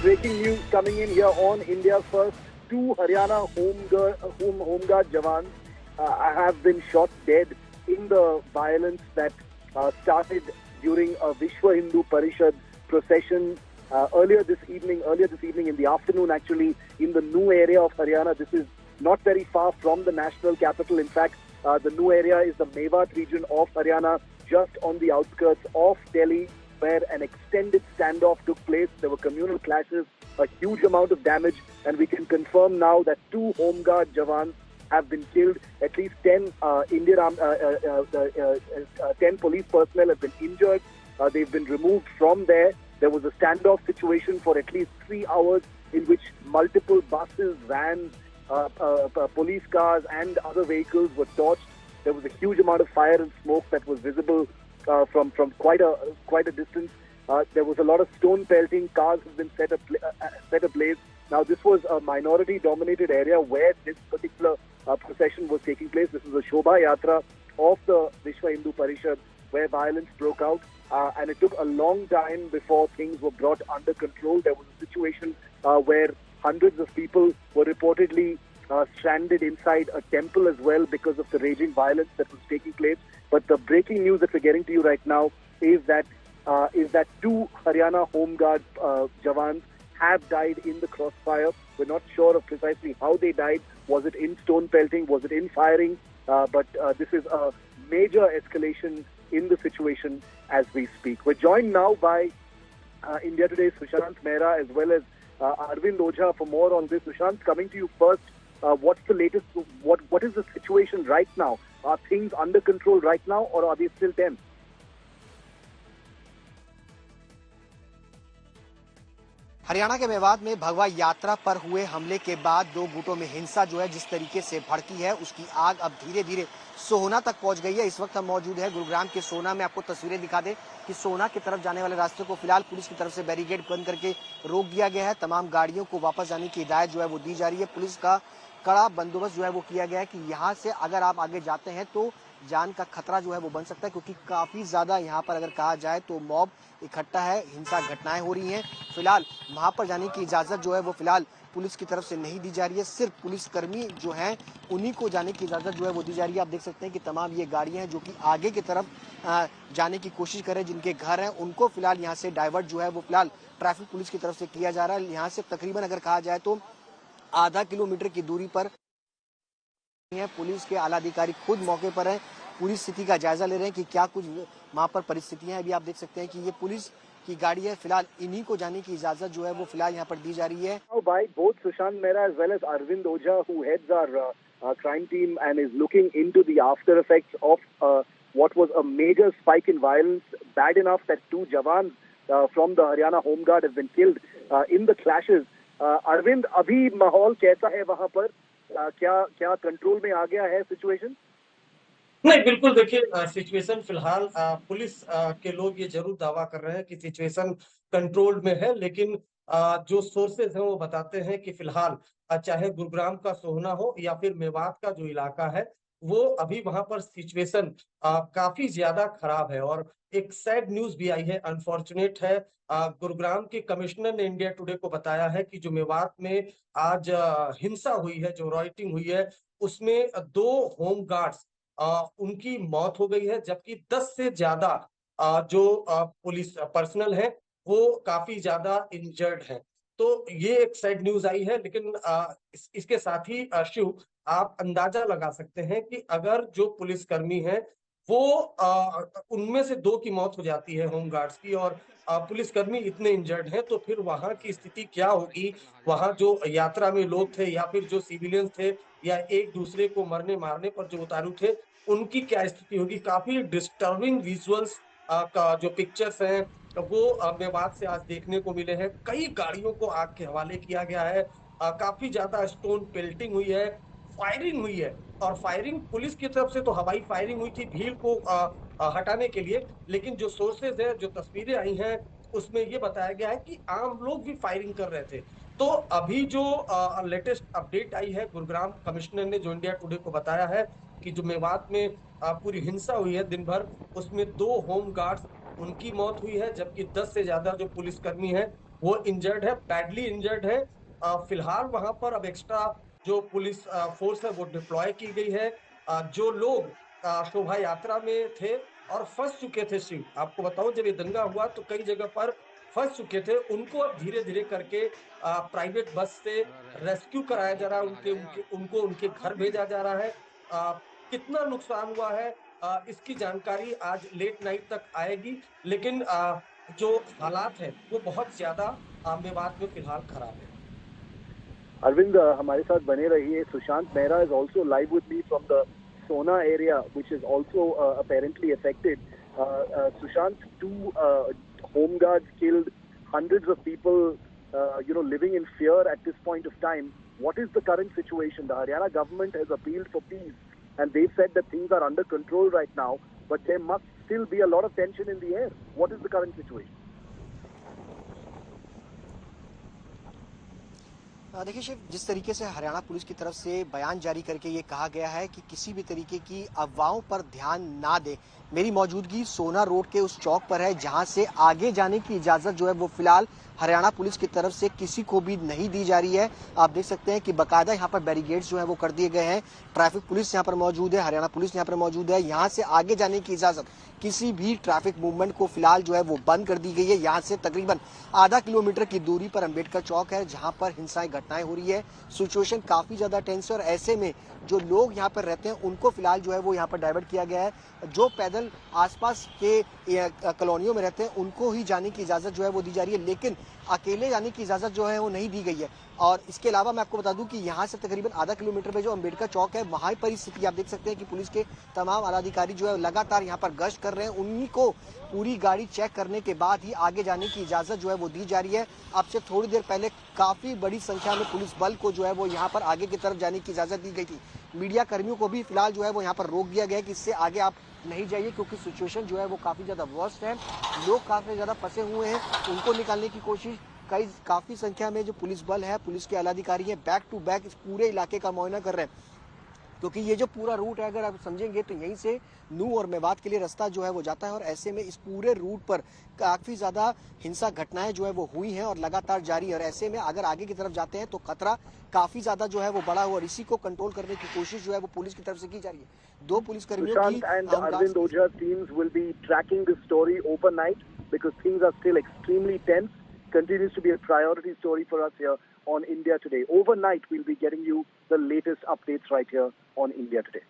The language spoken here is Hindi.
breaking news coming in here on India's first. Two Haryana home guard jawans have been shot dead in the violence that started during a Vishwa Hindu Parishad procession earlier this evening in the afternoon, actually, in the New area of Haryana. This is not very far from the national capital. In fact, the New area is the Mewat region of Haryana, just on the outskirts of Delhi, where an extended standoff took place. There were communal clashes, a huge amount of damage, and we can confirm now that two Home Guard jawans have been killed. At least 10 10 police personnel have been injured. They've been removed from there. There was a standoff situation for at least 3 hours in which multiple buses, vans, police cars and other vehicles were torched. There was a huge amount of fire and smoke that was visible from quite a distance. There was a lot of stone pelting. Cars have been set ablaze. Now, this was a minority-dominated area where this particular procession was taking place. This was a Shobha Yatra of the Vishwa Hindu Parishad, where violence broke out, and it took a long time before things were brought under control. There was a situation where hundreds of people were reportedly stranded inside a temple as well because of the raging violence that was taking place. But the breaking news that we're getting to you right now is that two Haryana Home Guard jawans have died in the crossfire. We're not sure of precisely how they died. Was it in stone pelting? Was it in firing? But this is a major escalation in the situation as we speak. We're joined now by India Today's Sushant Mehra as well as Arvind Ojha for more on this. Sushant, coming to you first. What's the latest? What is the situation right now? Are things under control right now, or are they still tense? Haryana के मेवात में भगवा यात्रा पर हुए हमले के बाद दो गुटों में हिंसा जो है जिस तरीके से भड़की है, उसकी आग अब धीरे धीरे सोहना तक पहुंच गई है। इस वक्त हम मौजूद है गुरुग्राम के सोहना में। आपको तस्वीरें दिखा दें कि सोहना की तरफ जाने वाले रास्ते को फिलहाल पुलिस की तरफ से बैरिकेड बंद करके रोक दिया गया है। तमाम गाड़ियों को वापस जाने की हिदायत जो है वो दी जा रही है। पुलिस का कड़ा बंदोबस्त जो है वो किया गया है कि यहाँ से अगर आप आगे जाते हैं तो जान का खतरा जो है वो बन सकता है, क्योंकि काफी ज्यादा यहाँ पर अगर कहा जाए तो मॉब इकट्ठा है, हिंसा घटनाएं हो रही हैं। फिलहाल वहां पर जाने की इजाजत जो है वो फिलहाल पुलिस की तरफ से नहीं दी जा रही है। सिर्फ पुलिसकर्मी जो हैं उन्हीं को जाने की इजाजत जो है वो दी जा रही है। आप देख सकते हैं कि तमाम ये गाड़ियां हैं जो कि आगे की तरफ जाने की कोशिश कर रहे हैं, जिनके घर हैं उनको फिलहाल यहाँ से डाइवर्ट जो है वो फिलहाल ट्रैफिक पुलिस की तरफ से किया जा रहा है। यहाँ से तकरीबन अगर कहा जाए तो आधा किलोमीटर की दूरी पर पुलिस के आला अधिकारी खुद मौके पर हैं, पूरी स्थिति का जायजा ले रहे हैं कि क्या कुछ वहां पर परिस्थितियां हैं। अभी आप देख सकते हैं कि ये पुलिस की गाड़ी है, फिलहाल इन्हीं को जाने की इजाजत जो है वो फिलहाल यहाँ पर दी जा रही है। By both Sushant Mehra as well as Arvind Ojha, who heads our crime team and is looking into the after effects of what was a major spike in violence, bad enough that two jawans from the Haryana Home Guard have been killed in the clashes. Arvind, अभी माहौल कैसा है वहाँ पर? क्या कंट्रोल में आ गया है सिचुएशन? नहीं, बिल्कुल देखिए, सिचुएशन फिलहाल पुलिस के लोग ये जरूर दावा कर रहे हैं कि सिचुएशन कंट्रोल में है, लेकिन जो सोर्सेज हैं वो बताते हैं कि फिलहाल चाहे गुरुग्राम का सोहना हो या फिर मेवात का जो इलाका है, वो अभी वहां पर सिचुएशन काफी ज्यादा खराब है। और एक सैड न्यूज भी आई है, अनफॉर्चुनेट है। गुरुग्राम के कमिश्नर ने इंडिया टुडे को बताया है कि जो मेवात में आज हिंसा हुई है, जो राइटिंग हुई है, उसमें 2 होम गार्ड्स उनकी मौत हो गई है, जबकि 10 से ज्यादा जो पुलिस पर्सनल है वो काफी ज्यादा इंजर्ड हैं। तो ये एक सैड न्यूज आई है, लेकिन इसके साथ ही शिव, आप अंदाजा लगा सकते हैं कि अगर जो पुलिसकर्मी है वो उनमें से 2 की मौत हो जाती है होम गार्ड्स की, और पुलिसकर्मी इतने इंजर्ड हैं, तो फिर वहां की स्थिति क्या होगी। वहां जो यात्रा में लोग थे या फिर जो सिविलियंस थे या एक दूसरे को मरने मारने पर जो उतारू थे, उनकी क्या स्थिति होगी। काफी डिस्टर्बिंग विजुअल्स का जो पिक्चर्स हैं वो मेवात से आज देखने को मिले हैं। कई गाड़ियों को आग के हवाले किया गया है, काफी ज्यादा स्टोन पेल्टिंग हुई है, फायरिंग हुई है। और फायरिंग पुलिस की तरफ से तो हवाई फायरिंग हुई थी भीड़ को हटाने के लिए, लेकिन जो सोर्सेज है, जो तस्वीरें आई हैं, उसमें ये बताया गया है कि आम लोग भी फायरिंग कर रहे थे। तो अभी जो लेटेस्ट अपडेट आई है, गुरुग्राम कमिश्नर ने जो इंडिया टुडे को बताया है कि जो मेवात में पूरी हिंसा हुई है दिन भर, उसमें 2 होम गार्ड्स उनकी मौत हुई है, जबकि 10 से ज्यादा जो पुलिसकर्मी हैं वो इंजर्ड है, बैडली इंजर्ड है। फिलहाल वहां पर अब एक्स्ट्रा जो पुलिस फोर्स है वो डिप्लॉय की गई है। जो लोग शोभा यात्रा में थे और फंस चुके थे, शिव आपको बताऊं, जब ये दंगा हुआ तो कई जगह पर फंस चुके थे, उनको अब धीरे धीरे करके प्राइवेट बस से रेस्क्यू कराया जा रहा है, उनको उनके घर भेजा जा रहा है। आ, कितना नुकसान हुआ है इसकी जानकारी आज लेट नाइट तक आएगी, लेकिन जो हालात है वो बहुत ज्यादा मेवात में फिलहाल खराब है। अरविंद, हमारे साथ बने रहिए। Sushant Mehra is also live with me from the Sona area, which is also apparently affected. Sushant, two home guards killed, hundreds of people, living in fear at this point of time. What is the current situation? The Haryana government has appealed for peace, and they've said that things are under control right now, but there must still be a lot of tension in the air. What is the current situation? देखिए शिव, जिस तरीके से हरियाणा पुलिस की तरफ से बयान जारी करके ये कहा गया है कि किसी भी तरीके की अफवाहों पर ध्यान ना दे। मेरी मौजूदगी सोना रोड के उस चौक पर है जहां से आगे जाने की इजाजत जो है वो फिलहाल हरियाणा पुलिस की तरफ से किसी को भी नहीं दी जा रही है। आप देख सकते हैं कि बकायदा यहाँ पर बैरिकेड्स जो है वो कर दिए गए हैं। ट्रैफिक पुलिस यहाँ पर मौजूद है, हरियाणा पुलिस यहाँ पर मौजूद है। यहाँ से आगे जाने की इजाजत, किसी भी ट्रैफिक मूवमेंट को फिलहाल जो है वो बंद कर दी गई है। यहाँ से तकरीबन आधा किलोमीटर की दूरी पर अंबेडकर चौक है जहां पर हिंसाएं घटनाएं हो रही है। सिचुएशन काफी ज्यादा टेंस है और ऐसे में जो लोग यहाँ पर रहते हैं उनको फिलहाल जो है वो यहाँ पर डाइवर्ट किया गया है। जो पैदल आसपास के कॉलोनियों में रहते हैं उनको ही जाने की इजाजत जो है वो दी जा रही है, लेकिन अकेले जाने की इजाजत जो है वो नहीं दी गई है। और इसके अलावा मैं आपको बता दूं कि यहाँ से तकरीबन आधा किलोमीटर पे जो अंबेडकर चौक है वहां पर स्थिति आप देख सकते हैं कि पुलिस के तमाम आलाधिकारी जो है लगातार यहाँ पर गश्त कर रहे हैं। उन्हीं को पूरी गाड़ी चेक करने के बाद ही आगे जाने की इजाजत जो है वो दी जा रही है। अब से थोड़ी देर पहले काफी बड़ी संख्या में पुलिस बल को जो है वो यहाँ पर आगे की तरफ जाने की इजाजत दी गई थी। मीडिया कर्मियों को भी फिलहाल जो है वो यहाँ पर रोक दिया गया है कि इससे आगे आप नहीं जाइए, क्योंकि सिचुएशन जो है वो काफी ज्यादा वर्स्ट है। लोग काफी ज्यादा फंसे हुए हैं, उनको निकालने की कोशिश काफी संख्या में जो पुलिस बल है, पुलिस के आलाधिकारी है, बैक टू बैक इस पूरे इलाके का मुआयना कर रहे हैं। क्योंकि ये जो पूरा रूट है अगर आप समझेंगे तो यहीं से नूह और मेवात के लिए रास्ता जो है वो जाता है और ऐसे में इस पूरे रूट पर काफी ज्यादा हिंसा घटनाएं जो है वो हुई हैं और लगातार जारी है। और ऐसे में अगर आगे की तरफ जाते हैं तो खतरा काफी ज्यादा जो है वो बड़ा हुआ और इसी को कंट्रोल करने की कोशिश जो है वो पुलिस की तरफ से की जा रही है। 2 पुलिस कर्मियों की Sushant and Arvind Ojha's teams will be tracking this story overnight because things are still extremely tense. Continues to be a priority story for us here on India Today. Overnight, we'll be getting you the latest updates right here on India Today.